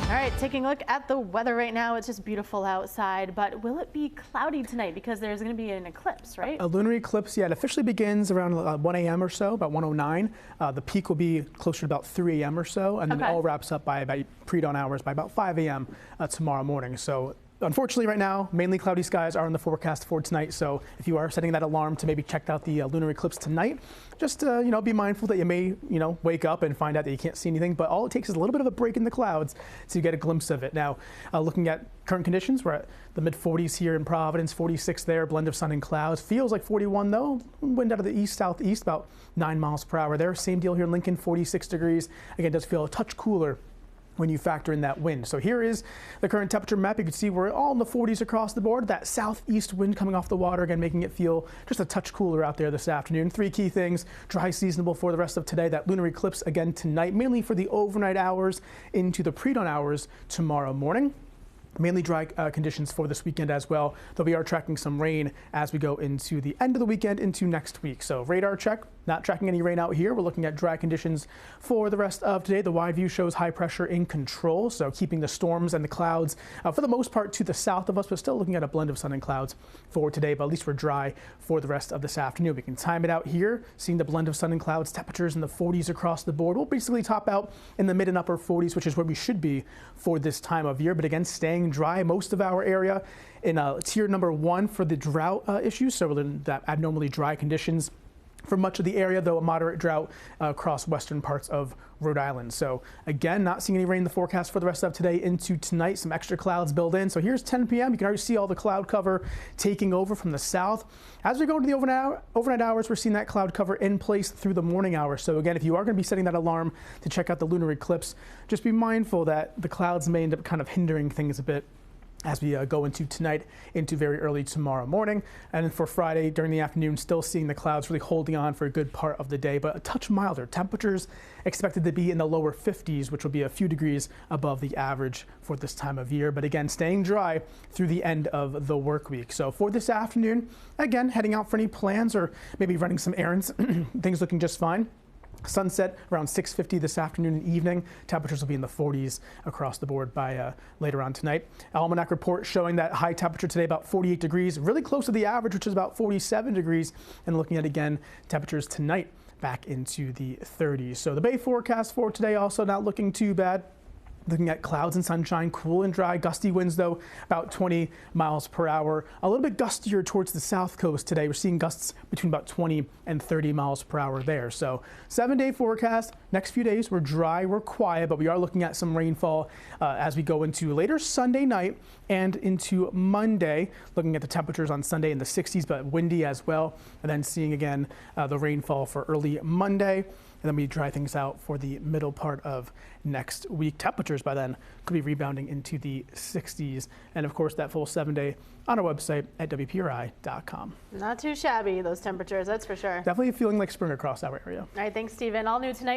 All right, taking a look at the weather right now. It's just beautiful outside, but will it be cloudy tonight because there's going to be an eclipse, right? A lunar eclipse, yeah, it officially begins around 1 a.m. or so, about 1:09. The peak will be closer to about 3 a.m. or so, and then it all wraps up by about pre-dawn hours by about 5 a.m. Tomorrow morning. So unfortunately, right now, mainly cloudy skies are in the forecast for tonight. So if you are setting that alarm to maybe check out the lunar eclipse tonight, just be mindful that you may wake up and find out that you can't see anything. But all it takes is a little bit of a break in the clouds to get a glimpse of it. Now, looking at current conditions, we're at the mid 40s here in Providence, 46 there, blend of sun and clouds. Feels like 41 though. Wind out of the east southeast, about 9 miles per hour there. Same deal here in Lincoln, 46 degrees. Again, it does feel a touch cooler when you factor in that wind. So here is the current temperature map. You can see we're all in the 40s across the board. That southeast wind coming off the water, again, making it feel just a touch cooler out there this afternoon. Three key things: dry seasonable for the rest of today. That lunar eclipse again tonight, mainly for the overnight hours into the pre-dawn hours tomorrow morning. Mainly dry conditions for this weekend as well, though we are tracking some rain as we go into the end of the weekend into next week. So radar check, not tracking any rain out here. We're looking at dry conditions for the rest of today. The wide view shows high pressure in control, so keeping the storms and the clouds for the most part to the south of us, but still looking at a blend of sun and clouds for today, but at least we're dry for the rest of this afternoon. We can time it out here, seeing the blend of sun and clouds, temperatures in the 40s across the board. We'll basically top out in the mid and upper 40s, which is where we should be for this time of year, but again, staying dry most of our area in tier number 1 for the drought issues, so that abnormally dry conditions for much of the area, though a moderate drought across western parts of Rhode Island. So again, not seeing any rain in the forecast for the rest of today into tonight. Some extra clouds built in. So here's 10 p.m. You can already see all the cloud cover taking over from the south. As we go into the overnight hours, we're seeing that cloud cover in place through the morning hours. So again, if you are going to be setting that alarm to check out the lunar eclipse, just be mindful that the clouds may end up kind of hindering things a bit as we go into tonight, into very early tomorrow morning. And for Friday during the afternoon, still seeing the clouds really holding on for a good part of the day, but a touch milder. Temperatures expected to be in the lower 50s, which will be a few degrees above the average for this time of year. But again, staying dry through the end of the work week. So for this afternoon, again, heading out for any plans or maybe running some errands, things looking just fine. Sunset around 6:50 this afternoon and evening. Temperatures will be in the 40s across the board by later on tonight. Almanac report showing that high temperature today about 48 degrees, really close to the average, which is about 47 degrees. And looking at again temperatures tonight back into the 30s. So the Bay forecast for today also not looking too bad. Looking at clouds and sunshine, cool and dry, gusty winds though, about 20 miles per hour. A little bit gustier towards the south coast today. We're seeing gusts between about 20 and 30 miles per hour there. So 7-day forecast. Next few days we're dry, we're quiet, but we are looking at some rainfall as we go into later Sunday night and into Monday. Looking at the temperatures on Sunday in the 60s, but windy as well. And then seeing again the rainfall for early Monday. And then we dry things out for the middle part of next week. Temperatures by then could be rebounding into the 60s. And of course, that full 7-day on our website at WPRI.com. Not too shabby, those temperatures, that's for sure. Definitely feeling like spring across our area. All right, thanks, Stephen. All new tonight.